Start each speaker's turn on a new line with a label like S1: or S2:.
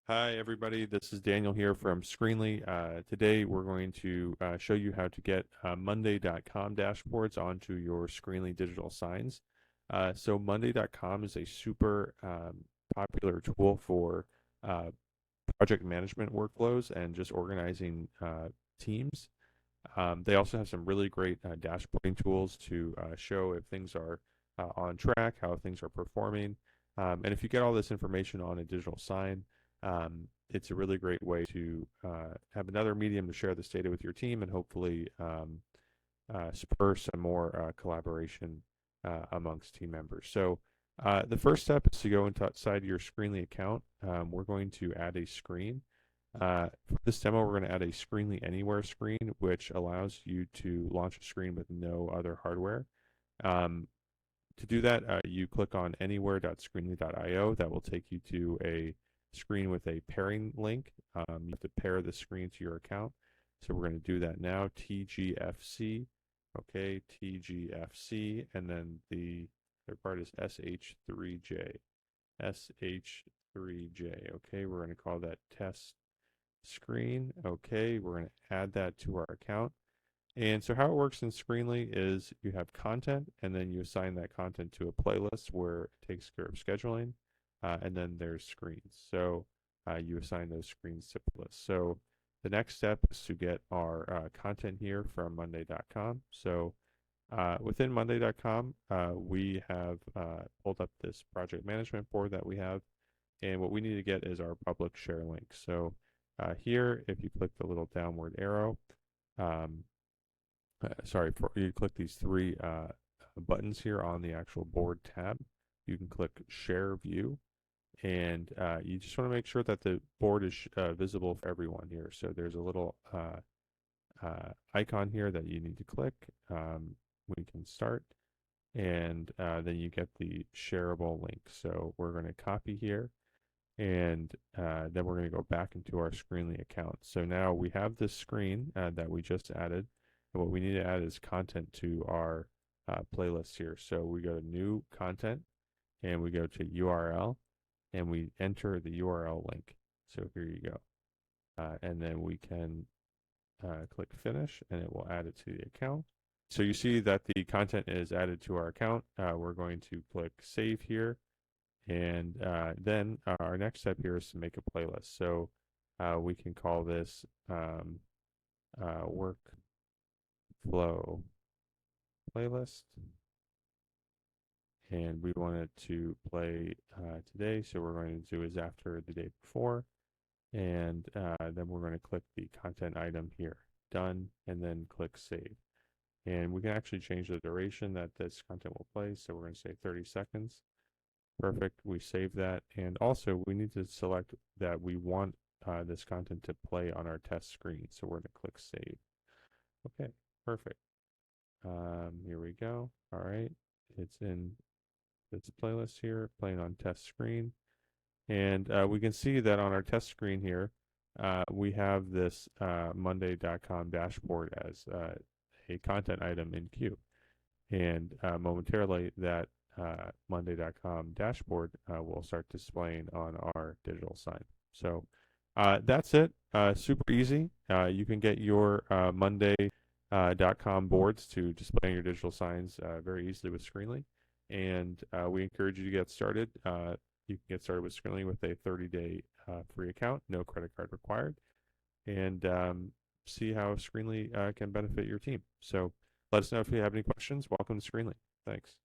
S1: Hi, everybody. This is Daniel here from Screenly. Today, we're going to show you how to get Monday.com dashboards onto your Screenly digital signs. So Monday.com is a super popular tool for uh, project management workflows and just organizing teams. They also have some really great dashboarding tools to show if things are on track, how things are performing. And if you get all this information on a digital sign, it's a really great way to have another medium to share this data with your team and hopefully spur some more collaboration amongst team members. So the first step is to go inside your Screenly account. We're going to add a screen. For this demo, we're going to add a Screenly Anywhere screen, which allows you to launch a screen with no other hardware. To do that, you click on anywhere.screenly.io. That will take you to a screen with a pairing link. You have to pair the screen to your account. So we're going to do that now. TGFC, okay, TGFC, and then the third part is SH3J. SH3J, okay, we're going to call that test screen. Okay, we're going to add that to our account. And so how it works in Screenly is you have content, and then you assign that content to a playlist where it takes care of scheduling, and then there's screens. So you assign those screens to playlists. So the next step is to get our content here from Monday.com. So within Monday.com, we have pulled up this project management board that we have, and what we need to get is our public share link. So here, if you click the little downward arrow, um, you click these three buttons here on the actual board tab. You can click Share View, and you just want to make sure that the board is visible for everyone here. So there's a little icon here that you need to click. We can start, and then you get the shareable link. So we're going to copy here, and then we're going to go back into our Screenly account. So now we have this screen that we just added, and what we need to add is content to our playlist here. So we go to New Content, and we go to URL, and we enter the URL link. So here you go. And then we can click Finish, and it will add it to the account. So you see that the content is added to our account. We're going to click Save here. And then our next step here is to make a playlist. So we can call this workflow playlist. And we want it to play today. So we're going to do is after the day before. And then we're going to click the content item here, done, and then click save. And we can actually change the duration that this content will play. So we're going to say 30 seconds. Perfect. We save that. And also, we need to select that we want this content to play on our test screen. So we're going to click Save. Okay, perfect. Here we go. All right. It's in this playlist here, playing on test screen. And we can see that on our test screen here, we have this Monday.com dashboard as a content item in queue. And momentarily, that Monday.com dashboard will start displaying on our digital sign. So that's it. Super easy. You can get your Monday.com boards to display on your digital signs very easily with Screenly. And we encourage you to get started. You can get started with Screenly with a 30-day free account, no credit card required, and see how Screenly can benefit your team. So let us know if you have any questions. Welcome to Screenly. Thanks.